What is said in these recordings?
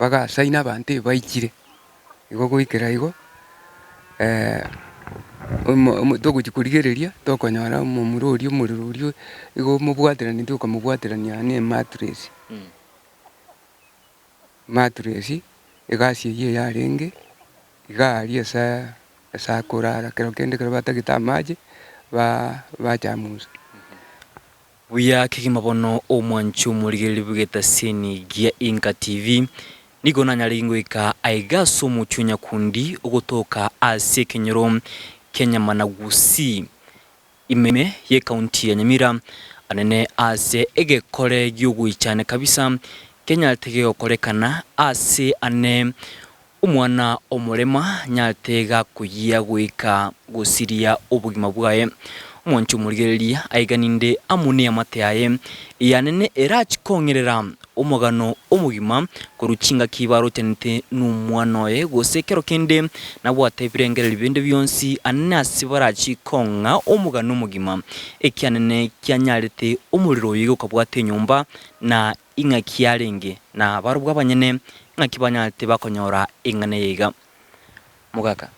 bagasaina abantu baikire igo goikera igo togochi korigereria tokonyora omomura oria omorero oria igo omobwaterani tokamobwaterania na mattress. Mattress egasi eywo yarenge iga aria asa korara kero kende kero batagete amache bachamusa. Buya kigima bono omwancho omorigereri bugeta seni gia Inka TV nigo nanyari ngoika aigaso omochunya kundi ogotoka ase Kenyoro Kenya Managusi imeme ye county ya Nyamira anene ase egekore gyogoichane kabisa Kenya tegeokorekana ase ane umwana omorema nyatega kugia goika gosiria obugima bwaye omwancho omorigereria aiganinde amune amate yaye yanene erachikongerera omogano omugima koruchinga kibaro tenete n'umwana oye gosekero kende nabwate birengereri binde byonsi anasi barachikonga omugano omugima ekianene kyanyarete omuriro yigo kabwate nyumba na inga kiarenge na barubwa banyene inga kibanyarete bakonyora ingane yiga mugaka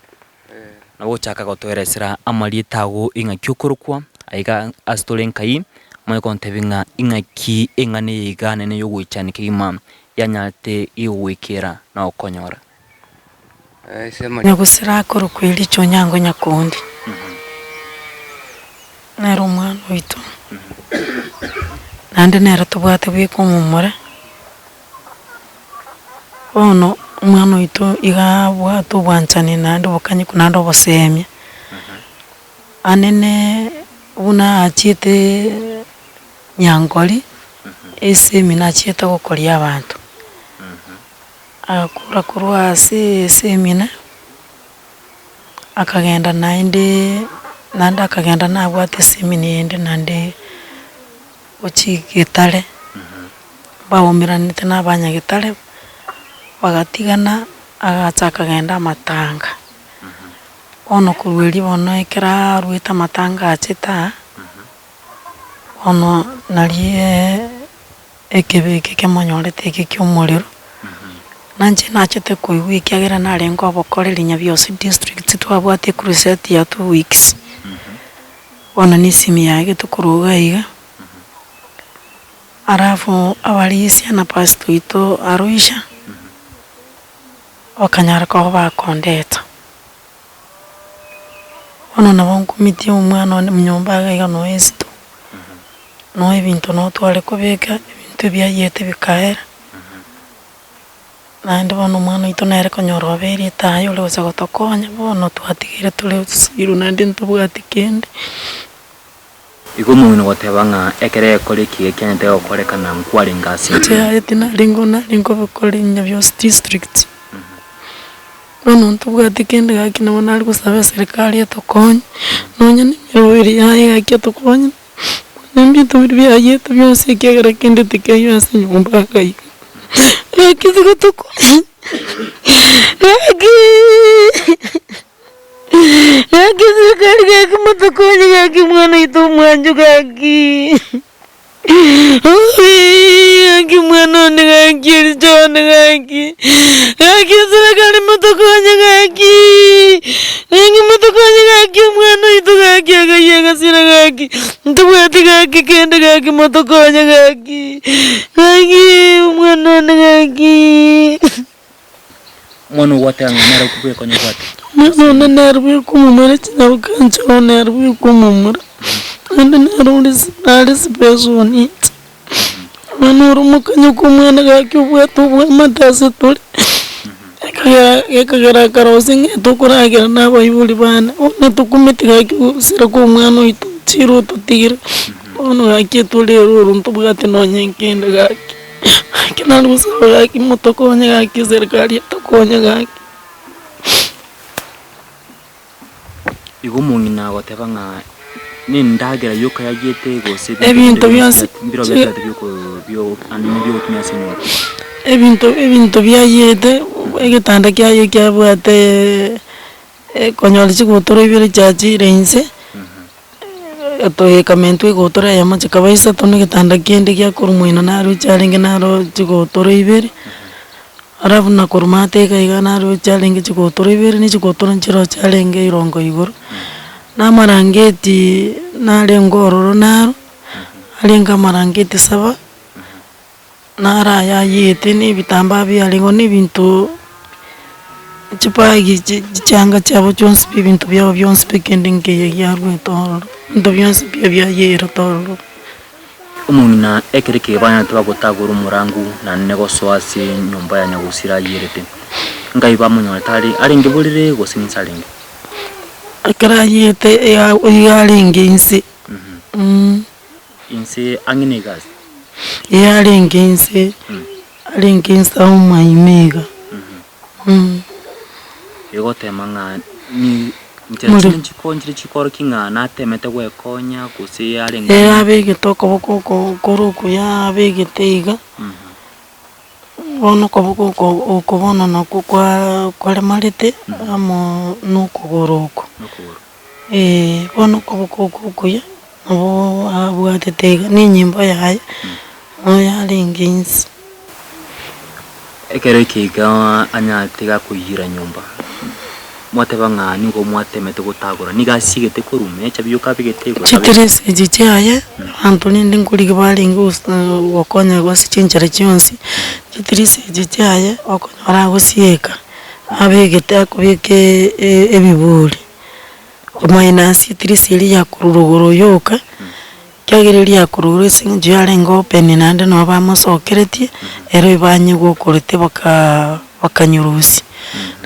nabo chaka gotoeresera amalietago inga kyokorokwa aiga astolenkai moyo kontebinga ingaki engane yiga nene yogoichane kigima yanyate iwekera na okonyora nyagusira korokweli chonyango nyakondi nero mwana witu nande nero tubwate bwikomumura ono mwana witu iga bwato bwanchane nande bukanye kunando bosemya anene una achite nyangoli esemina achite gokoria abantu akura kurwa ase semina akagenda nande akagenda nabwate semina yende nande ochigitare bawomiranite n'abanyagitare bagatigana agacha akagenda amatanga ono kurweri bono ekera rwita matanga achita ono narie ekebeke kemonyorete eke kyomorero nanje nachete koigwa ekiagera narenga obokoreri Nyabiosi district twabwate crusade ya 2 weeks ono nisimi yage tukuruga iga arafu abarisia na pasto ito aruisha okanyara ko bakondeta ono nabo nkomiti omwana mnyomba iga no esto no ebintu no twale kubeka ebintu byayete bikaera nande bono mwana ito nere konyoro beri tayo le gosa gotokonya bono twatigire tule siru nande ntubwati kende igo mumino gotebanga ekere ekore kiye kyanyete gokorekana nkwari ngasi tina lingo bokore Nyabiosi district bono ntubwati kende gaki nabo nari gusaba serikali etokonya nonya nimero yaye gaki etokonya nambito byayete byose kyagera kende tikeyo ase nyumba gayi kizi gotokonya kizi kari gaki motokonya gaki mwana ito mwanju gaki gaki mwana one gaki chone gaki zira kari motokonya gaki motokonya gaki mwana ito gaki agayega sira gaki ntubwati gaki kende gaki motokonya gaki mwana one gaki mwana watanga nara kubwe konyo kwate mwana narwe kumumura chinabukancho narwe kumumura ande naruri special needs mwana urumukanyo kumwana gaki ubwetu bwe matase tuli ekagera karosinge tukuragira n'abayibuli bana ono tukumiti gaki sira ko mwana itu chiro tutira ono gaki tuli uruntu bwate nonyenkende gaki kinali busaba gaki motokonya gaki serikali tokonya gaki igo mungina gotebanga nindagera yoka yagete gose ebintu byose mbiro byate byo anime byo tumya sino ebintu byayete egitanda kyayo kyabwate konyoli chigotoro ibire chachirense atoyekamentu igotoro yamache kabaisa tono gitanda kende gya kurumwino naro charenge naro chigotoro ibire arabu na kurumate kaigana ro challenge chigotoro ibere ni chigotoro nchiro challenge irongo iguru na marangeti na lengororo naro alenga marangeti saba nara ya yete ni bitamba bya lengo ni bintu chipagi changa chabo chonse bintu byabo byonse pekending ke yarwe toro ndo byonse bya yero toro umuna ekereke bana tubagotagura umurangu na nego swasi nyumba ya Nyagusira yirete ngai bamunyora tari aringe burire gosinitsa aringe akara yete ya aringe insi insi angine gas ya aringe insi aringe insa umaimega yogote manga ni mtende chikonjire chikoro kinga na temete gwekonya kusi aringe abege toko boko koruku ya abege teiga bono koboko okobona nako kwa marete amo nukugoroko bono koboko kuya abo abwate teiga ni nyimbo yaye oya ringins ekereke ga anya tega kuyira nyumba mwate banga ningo mwate mete gutagura nigasigete kurume cyabyuka bigete go chitrese jichaye antoni ndinguri balingo wakonya gwasi chinchara chionsi chitrese jichaye wakonyora gusieka abegete akubike ebibuli kumaina sitrese iri yakurugoro yoka kyagiriri yakurugoro sinje yarengo open nande no bamusokeretie ero ibanye gukurite bakanyurusi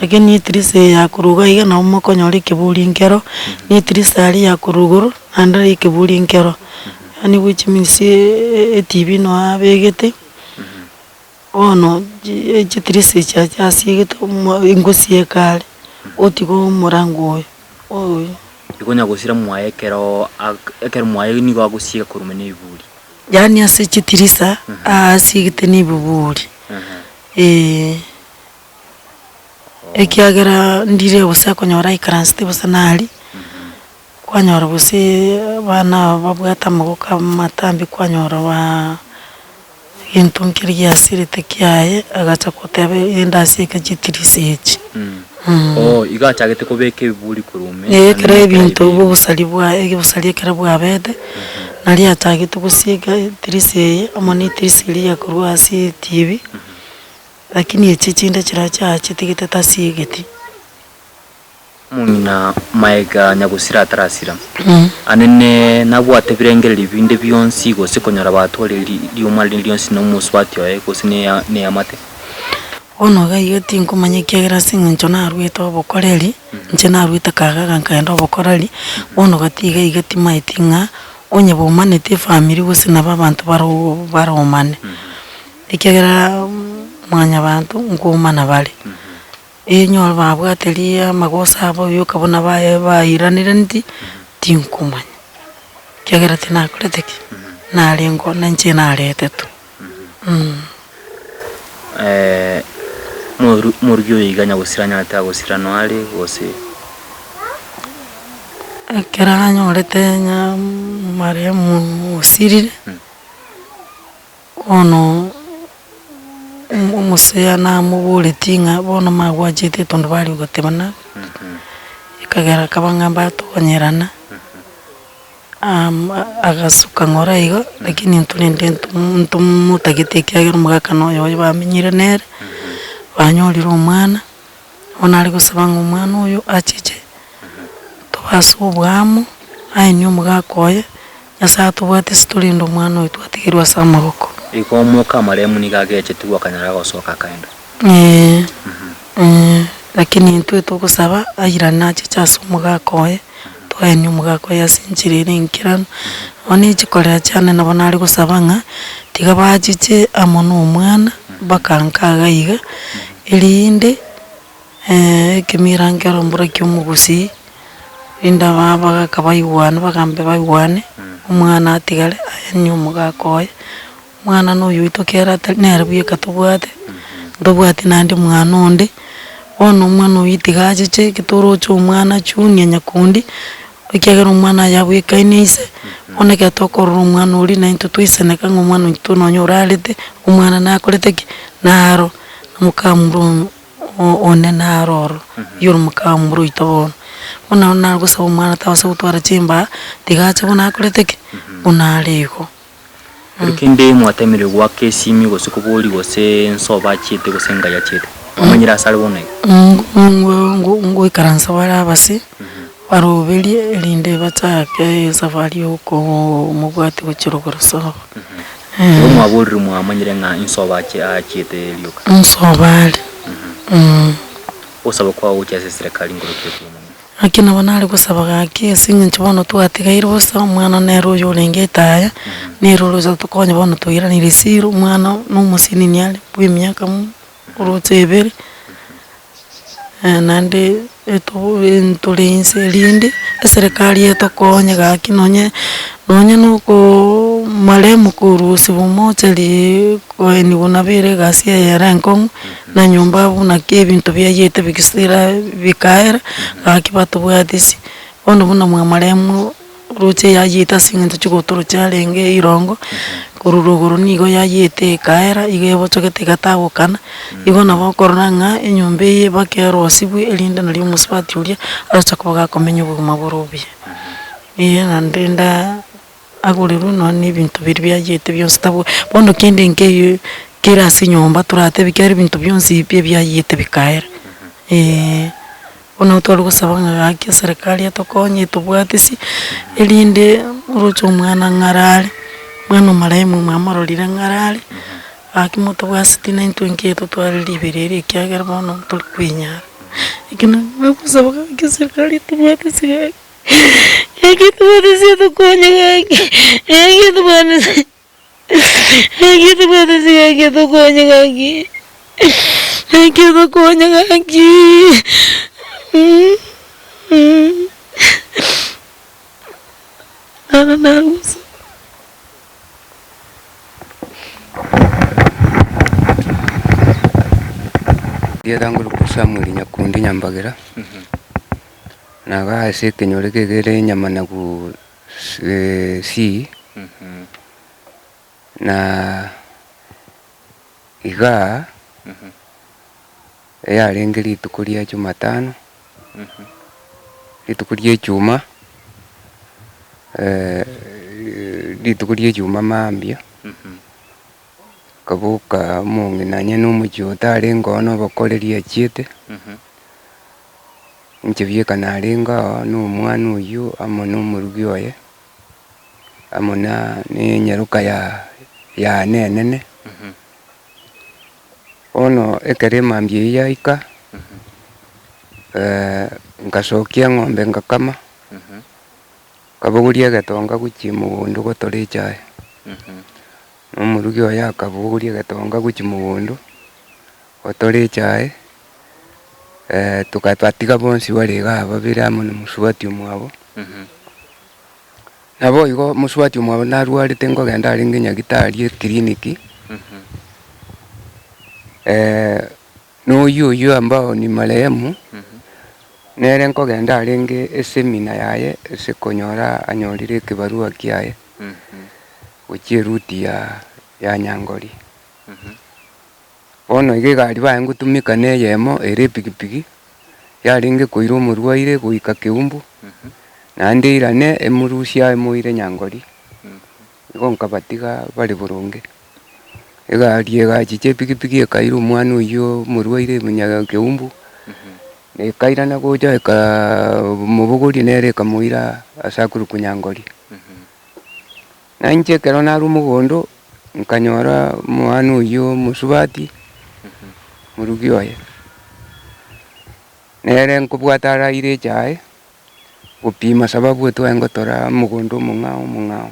lakini nitrise ya kuruga iga na umukonyori kibuli nkero nitrise ali ya kuruguru andari kibuli nkero yani which means TV no abegete ono chitrise cha sigete ingosie kale otigo murango oyo ikonya gusira mwaye kero mwaye ni gwa gusiga kurumene ibuli yani ase chitrisa asigete ni bubuli ekiagera ndire busa konyora ikaranste busa nali kwanyora busi bana babwata mugoka matambi kwanyora wa intunkiri ya sirite kyaye agacha kotebe endasika chitirisechi igachagete kubeke bibuli kurume ekere ebintu busali ekere bwabede nali atagite gusiga tiriseye amoni tirisiri ya kurwa si TV lakini echichinde chiracha chitigite tasigeti muna maega Nyagusira atarasira anene nabwate birengere libinde byonsi gose konyara batore lyomali lyonsi no muswati oye gose ne amate ono ga yoti nkumanye kyagira singo na arwito bokoreri nje na arwita kaga kaendo bokoreri ono gatiga igati maitinga onye bomane te family gose na babantu baromane ikyagira mwanya bantu ngumana bali enyo babwateria magosa abo yokabona bayiranire ndi tinkumanya kyagera tina kuleteki nalengo nanje nalete tu muryo iganya gusiranya ata gusirano ali gose keranya olete nya maremu usirire ono umuseya na mubule tinga bono magwajite tondu bali gotebana ikagera kabangamba tonyerana agasuka ngora igo lakini ntulinde ntumutagite kyagera mugakano yo bamenyire nere banyolira umwana ona ali gusabanga umwana uyu achiche tubasubwamo ainyo mugakoye nyasatu bwate situlindo umwana uyu twatigirwa samaboko iko muka maremu nigageche tuwa kanyara gosoka kaenda lakini ntwe tugusaba ayirana chichaso mugakoye twaenyo mugakoye asinchirire nkirano oni chikorera cyane nabona ari gusabanga tiga bachiche amono umwana bakankaga iga irinde kimirangero mbura cyumugusi inda baba kabaywana bagambe baywane umwana atigale ayenyo mugakoye mwana no yuito kera nerbuye katubwate ndobwate nandi mwana onde ono mwana uyitigaje che kitoro cyo mwana chunya nyakundi ikagera umwana yabuye kainise ona katokoro umwana uri na into twisene kanga umwana ituno nyoralete umwana nakolete naro mukamuru one naroro yuru mukamuru itobono bona na gusaba umwana tabasa gutwara chimba tigacha bona akureteke unarego kinde mwatemire gwa kesimi gose kubuli gose nsoba chite gose ngaya chite amanyira sare bona ngo ikaransa bara basi barobeli elinde batake safari uko mugwati guchirogoro so mwaburi mwamanyire nga insoba chite lyoka nsobali osaba kwa ucha serikali ngoroketu akina banali gusaba gake singa nchibono twatigaire bosa umwana nero yolengetaya nero roza tukonya bono tuira ni risiro umwana n'umusini nyale bw'imyaka mu urotebere nande eto entolense linde serikali etokonya gake nonye nuko malemu kurusi bumoche li ni bunabere gasi ya rankong na nyumba buna ke bintu bya yete bikisira bikaera gake batu bwadisi ono buna mwa malemu ruche ya yita singa chigotoro cyalenge irongo kururuguru nigo ya yete kaera igebo chokete gatagukana igo nabo koronanga enyumba ye bakero sibwe elinda nali musipati ulia aracha kubaga komenya ubuguma burubye nandenda aguriru none ibintu biri byagete byose tabo bondo kende nke kera sinyomba turate bikari ibintu byonse ibye byagete bikaera ona utoro gusaba ngaki serikali yatokonye tubwatisi elinde urucho mwana ngarale mwana maraimu mamarolira ngarale akimoto bwa 69 tutwara liberere kyagera bono tulkwinya ikina gusaba ngaki serikali tubwatisi Gitu pada situ konya kaki, gitu pada gitu konya kaki, gitu konya kaki. Anak nangis. Dia tanggul kusamuli nyakundi nyambagera. Naga ase kenyore kegere nyamana ku si na iga ya rengeri tukuria Jumatano litukurie Juma litukurie Juma mambia kabuka mungi nanye n'umujo tarengono bakoreria chite nchibye kanarenga n'umwana uyu amona umurugi oye amona ni nyaruka ya nenene ono ekere mambye yaika ngasokia ng'ombe ngakama kabuguria gatonga guchi mugundu gotore chae n'umurugi oye akabuguria gatonga guchi mugundu gotore chae tukatwatiga bonsi barega babira muno musubati umwabo nabo igo musubati umwabo narwarite ngogenda aringe nyagitari kliniki no yuyu ambao ni marehemu nere nkogenda aringe esemina yaye esekonyora anyorire kibarua kiaye uchi ruti ya Nyangori ono igegari bangutumika neyemo ere pikipiki yaringe koiro murwaire guika Kiumbu nande irane emurusia emuire Nyangori igo nkabatiga bari burunge egari egachiche pikipiki ekairo mwana uyu murwaire munyaga Kiumbu ekairana goja eka mubuguri nere kamuira asakuru kunyangori nanje kerona rumugondo nkanyora mwana uyu musubati murugi oye nere nkubwatara ire chae upima sababu etu engotora mugondo mung'ao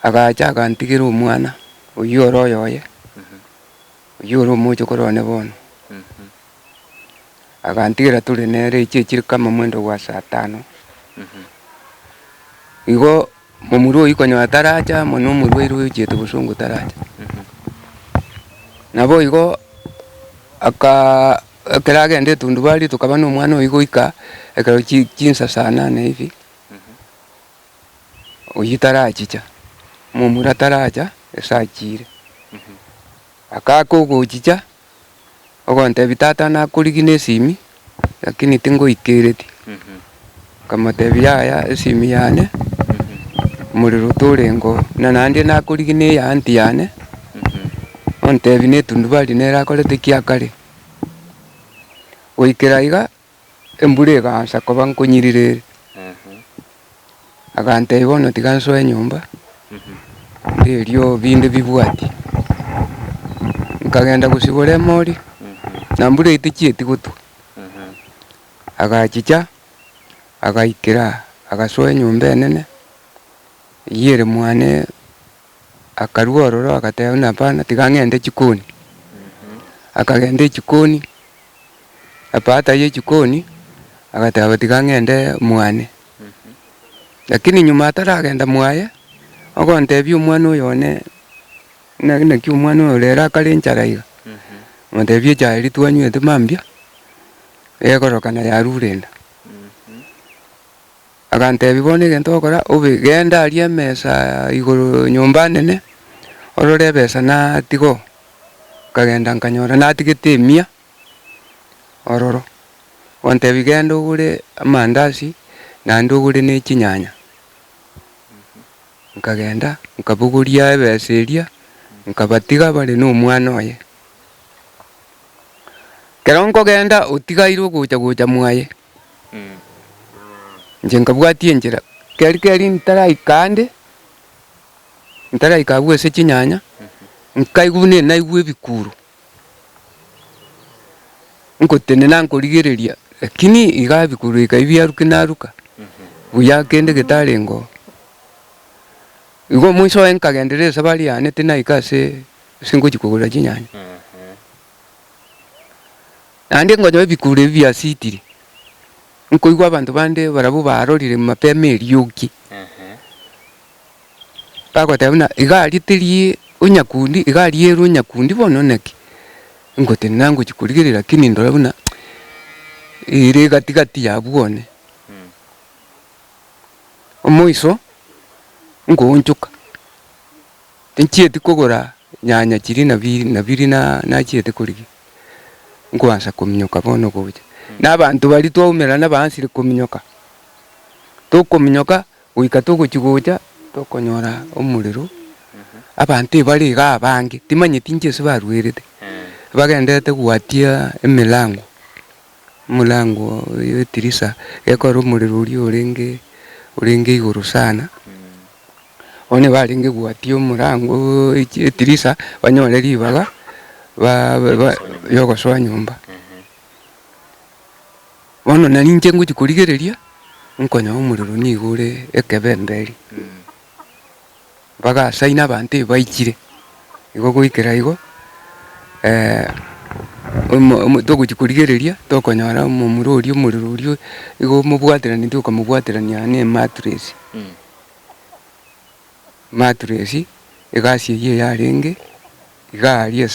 agacha akantigira omwana uyu oroyo oye uyu oro mucho korone bono akantigira turi nere ichechiri kama mwendo gwa 5:00 igo mumuru ikonyo ataracha mono murwairu uchetu busungu taracha nabo igo akagende tundu bali tukaba n'umwana uyigo ika ekaro chinsa sana na hivi uyitarachicha mumura taracha esachire akakogochicha ogontebi tata nakorigina esimi lakini tingoikereti kamotebi yaya esimi yane omorero torengo na naende nakorigina eyanti yane ontebi netundu bari nerakorete kiakare goikera iga embura egaansa koba nkonyirirere agantebi bono tiga nsoe nyomba erio binde bibwati nkagenda gosibora emori na mbura etichieti gotwa agachicha agaikera agasoa enyomba enene yere mwane akarua ororo agateba buna hapana tiga ng'ende chikoni akagenda echikoni apata ye chikoni agateba tiga ng'ende mwane lakini nyuma ataragenda mwaye ogontebia omwana oyo one naki omwana oyo rero akare enchara iga ontebia echae twanyuete mambia egorokana yarurenda agantebi bono egento ogokora obe genda aria emesa igoro nyomba nene orore ebesa natigo nkagenda nkanyora natigete emia ororo ontebi genda ogore amandasi naende ogore na echinyanya nkagenda nkabogoria ebesa eria nkabatiga bare na omwana oye kero nkogenda otigaire ogocha mwaye inche nkabwatia enchera keri ntaraika abwo ase chinyanya nkaigwa naigwa ebikuro nkotenena nkorigereria lakini iga ebikuro ikai biaruki naruka buya kende getarengo igo mwiso enkagendera esabari yane tinaika ase ngochi kogora chinyanya naende nkonyoa ebikuro ebi biasitire nkoigwa abanto bande barabo barorire mapema erioki bagoteba buna iga arie onyakundi iga arie onyakundi bono naki ngotenena ngochi korigereria lakini ndora buna ere gatigati yabwone omoiso nkoonchoka tinchieti kogora nyanya chiri nabiri nachiete korigia nkwansa kominyoka bono gocha na abantu bari twaumerana bansire kominyoka tokominyoka goika togochigocha tokonyora omorero abantu ebare iga abange timanyeti inche ase barwerete bagendete gwatia emilango etirisa gekora omorero oria orenge igoro sana one barenge gwatia omorango etirisa banyore ribaga yogosoa nyomba bono nari inche ngochi korigereria nkonyoa omorero nigore ekebemberi bagasaina abanto baichire igo goikera igo togochi korigereria tokonyora omomura oria omorero oria igo omobwaterani tokamobwaterania na maturesi egasi eyio yarenge iga aria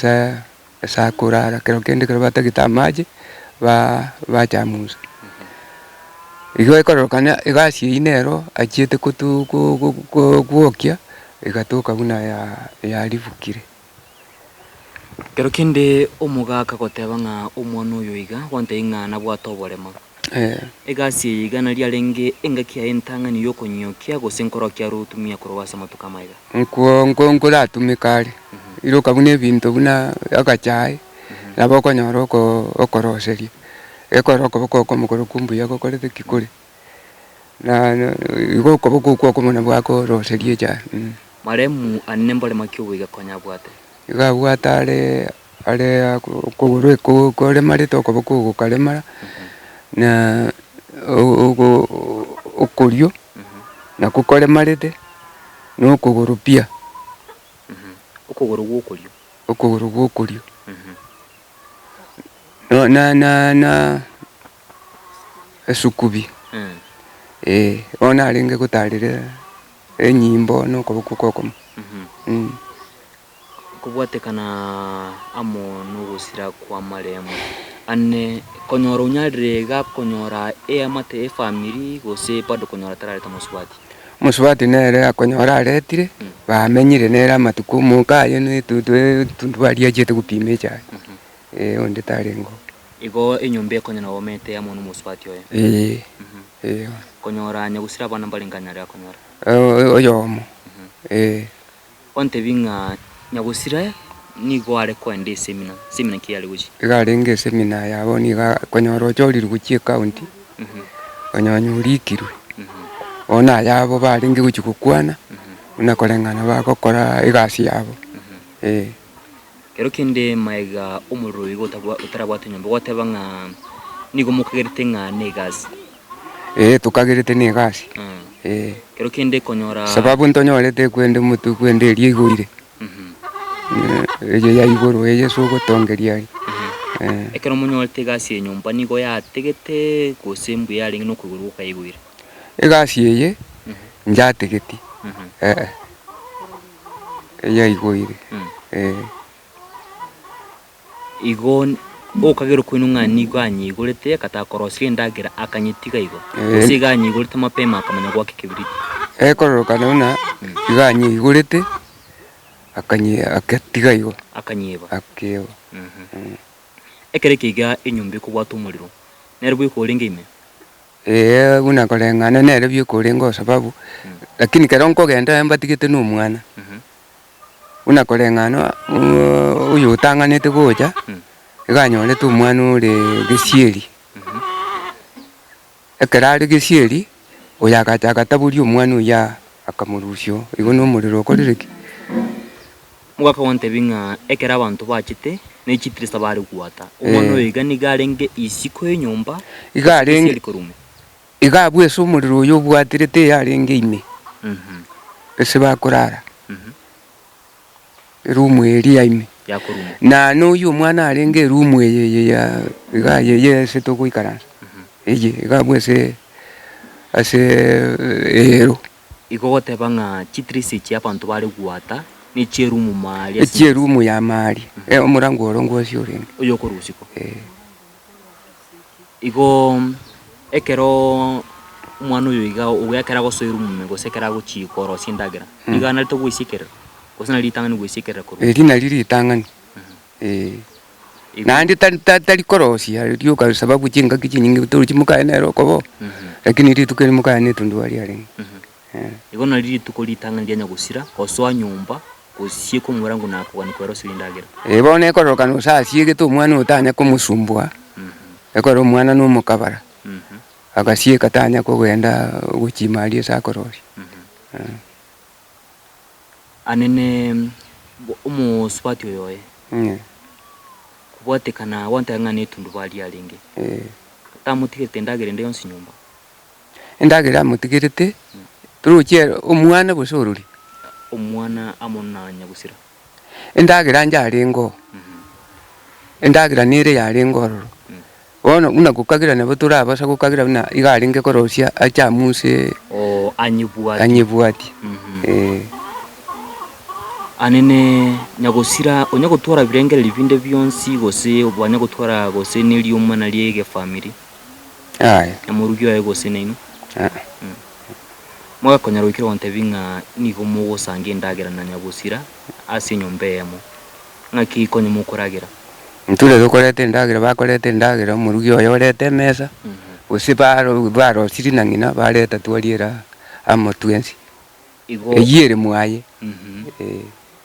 asa korara kero kende kero batagete amache bachamusa igo ekororokana egasi eyio nero achiete gwokia egatoka buna yaribukire kero kinde omogaka goteba ng'a omwana oyo iga gwantei ng'a nabwate oborema egasi eye iga nari arenge engaki yaye entang'ani ya okonyokia gose nkorokia aro otumia korwa ase amatuko amaiga nkoratumika are iroka buna ebinto buna agachae nabo okonyora okoroseria ekora okoboko okomokoro kumbuya gokorete kikore na igo okoboko okomona bwakoroseria echae maremu anene mborema ki oboiga konya bwate iga bwate are okogoro koremarete okoboko ogokaremara na okorio nako koremarete na okogoro pia okogoro gwokorio na esukubi ona arenge gotarire enyimbo nokoboko kokomo kobwatekana amo nogosira kwa maremo ane konyora unyarire ga konyora amate efamily gose bado konyora tarareta moswati musubati nere akonyora aretire bamenyire nere amatuko mukaye ni tundu baria jete gupima echae onde tarengo igo enyumba ekonyana omete ya mono musubati oyo konyora nyagusira bana balinganya ya konyora oyomo onte binga nyagusira nigo are kwende semina kiyali guchi igarenge semina yabo ni konyora ochori guchi county onyanyurikirwe ona yabo baringe guchi gukwana unakorengana bagokora igasi yabo kero kinde maiga umuro igo utarabwate nyomba gwatebanga nigo mukagerete nga negasi tukagerete negasi kero kinde konyora sababu ntonyorete kwende mutu kwende eri igurire ya iguru eye sugo tongeria ekero munyorete gasi enyumba nigo yategete gosembu yari no kuguru kayigwira egasi eye njategeti ya igwire igo okagero kwinu ngani gwanyi igurete katakorosi ndagira akanyitiga igo usiganyi igurete mapema akamanya gwake kibiriti ekororokana una iganyi igurete akatiga igo akanyeba akeba ekere kiga enyumba kubwata umuriro nerwo ikoringa ime una korengana nere byokorenga sababu lakini keronko genda embatigete no mwana una korengana uyu utanganete goja iganyore tu mwana uri gisieri ekerari gisieri oyagacha gataburi umwana uya akamurusyo igo no muriro korireki mwaka wonte binga ekera abantu bachite nechitrisa bari kuata umwana oyiga nigarenge isiko enyumba igarenge igabwe so muriro yo bwatirete yarenge ime ese bakurara rumu eri ime yakurumu na no uyu mwana arenge rumu eye ya igaye se to kuikaransa eye igabwe se ase ero igogote banga chitrisi chi abantu bari kuata ni cherumu mali echerumu ya mali omurango orongo siorenga oyo korusiko igo ekero mwana uyu iga ugekera gosoirumu mego sekera guchikoro sindagira iga nalito gwisikera gosana litangani gwisikera koro erina liri tangani nandi tali korosi ariyo ka sababu chinga kichinyingi turu chimuka enero kobo lakini ri tukeni muka ene tundu ari ari igo naliri tukolitangani lyanya gusira oswa nyumba osie ko murango nako wani kwero silindagira bone kororoka no sasie geto mwana utanya kumusumbwa ekoro mwana no mukabara agasie katanya ko gwenda guchimali sa korosi anene umuswati oyoye kubwatekana wantangane tundu bali alinge tamutigete ndagire nde yonsi nyumba endagira mutigirite turuche umwana busoruri umwana amona nyagusira endagira njarengo endagira nire yarengo ono una kukagira nabo turabasa kukagira na igaringe korosia acha muse anyibuati anene nyagusira onyagotwara birengere libinde byonsi gose obanyagotwara gose nili umwana liege family amurugyo ayo gose nino mwa konyaro ikiro onte binga nigo mugo sange ndagira na nyagusira ase nyombe yamo ngaki konye mukuragira ntule dokorete ndagira bakorete ndagira murugyo ayo rete mesa baro siri nangina bareta twaliera amo twensi igo eyere muaye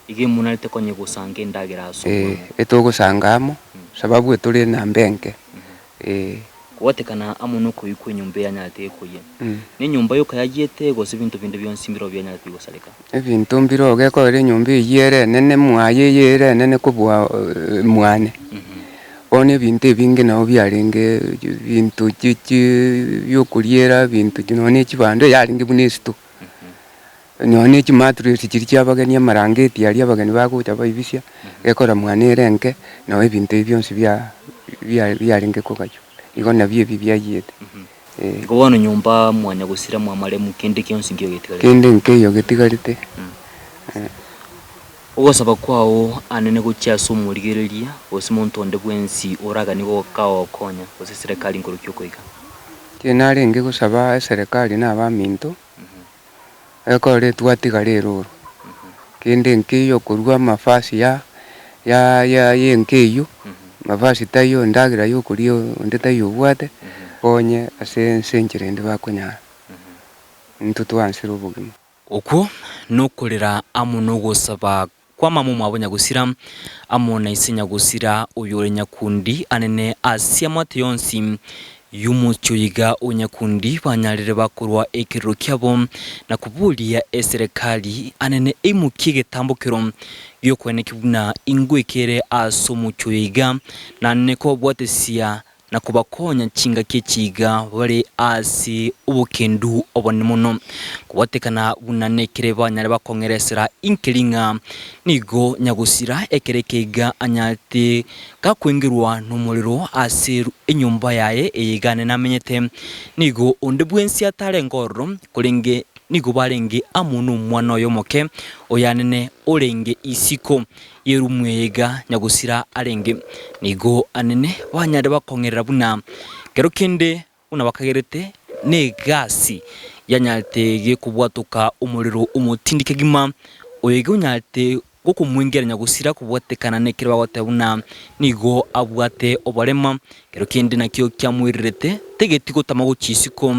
ige munalite konye gusange ndagira aso eto gusangamo sababu eturi na mbenke kuwatekana amuno kuyikwe nyumba yanyate kuye ni nyumba yo kayagiete gose bintu binde byonsimbiro byanyate gusaleka ebintu mbiro geko ere nyumba yere nene muaye yere nene kubwa mwane one bintu bingi na obyarenge bintu byokuliera bintu kinone kibande yaringe bunesto none kimatru sikiri cyabagani amarangeti yari abagani baguca bayibisya ekora mwane renke no ebintu byonsi byaringe kokayo igo nabye bibyayete igo wano nyumba mwanya gusira mwamale mukende kyonsi ngiyo getigarite kende nkeyo getigarite ogosaba kwawo anene gucha sumurigereria osimontonde bwensi oraga nigo kawo konya gose serikali ngoro kyukoika kenari nge gusaba serikali na baminto ekore twatiga rero kende nkiyo kurua mafasi ya yenkiyo mafasi tayo ndagira yo kurio ndetayo bwate onye ase senjire ndi bakunyara ntutwansira obugima okwo nokorera amo no gusaba kwa mamu mwabonya gusira amo na isinya gusira uyore Nyakundi anene asia mate yonsi yumucyoyiga onyakundi banyarire bakorwa ekiriro kyabo na kubulia eserikali anene imukige tambukiro yo kwenekibuna ingwekere asomucyoyiga na neko bwatesia na kubakonya nchinga kechiga bari asi ubukendu obonemono kubatekana bunanekere banyare bakongeresera inkilinga nigo nyagusira ekerekega anyate kakwengerwa n'umuriro asi inyumba yaye eyigane namenyete nigo onde bwensi atare ngoro kulenge nigo barenge amunu mwana yomoke oyanene orenge isiko yerumwega nyagusira arenge nigo anene banyare bakongerera buna kero kende una bakagerete ne gasi yanyate kubwatuka umuriro umutindike gima oyege unyate gokumwingera nyagusira kubwatekana nekira bawatabuna nigo abwate obarema kero kende nakyo kyamwirirete tegeti gotamago chisiko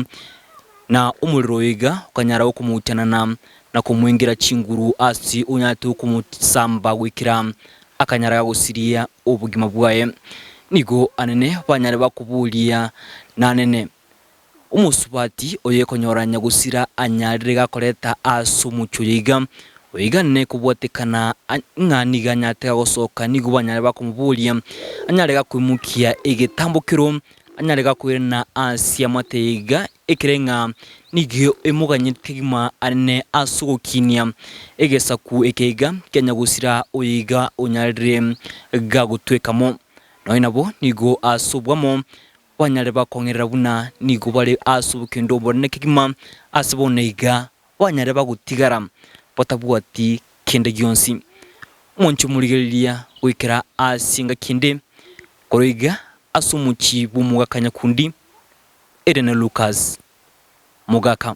na umuriro yiga ukanyara wo kumutana na kumwingira chinguru asi unyate kumusamba wikira akanyara yagusiria ubugima bwaye nigo anene banyare bakubulia nanene umusubati oyekonyora nyagusira anyarire gakoreta asumucyoyiga oyigane kubwatekana ng'aniga nyate gosoka nigo banyare bakumubulia anyare gakwimukia igetambukiro anyare gakwirana asia mateiga ekirenga nigyo emuganyite gima ane asugukinia egesaku ekeiga kenyagusira oyiga onyarire gagutwekamo no inabo nigo asubwamo banyare bakongerera buna nigo bari asubukendo borne kigima asiboneiga banyare bagutigara potabwati kende gyonsi moncho murigelia wikira asinga kinde koroiga asumuchi bumuga Kanyakundi Edena Lucas Mugaka.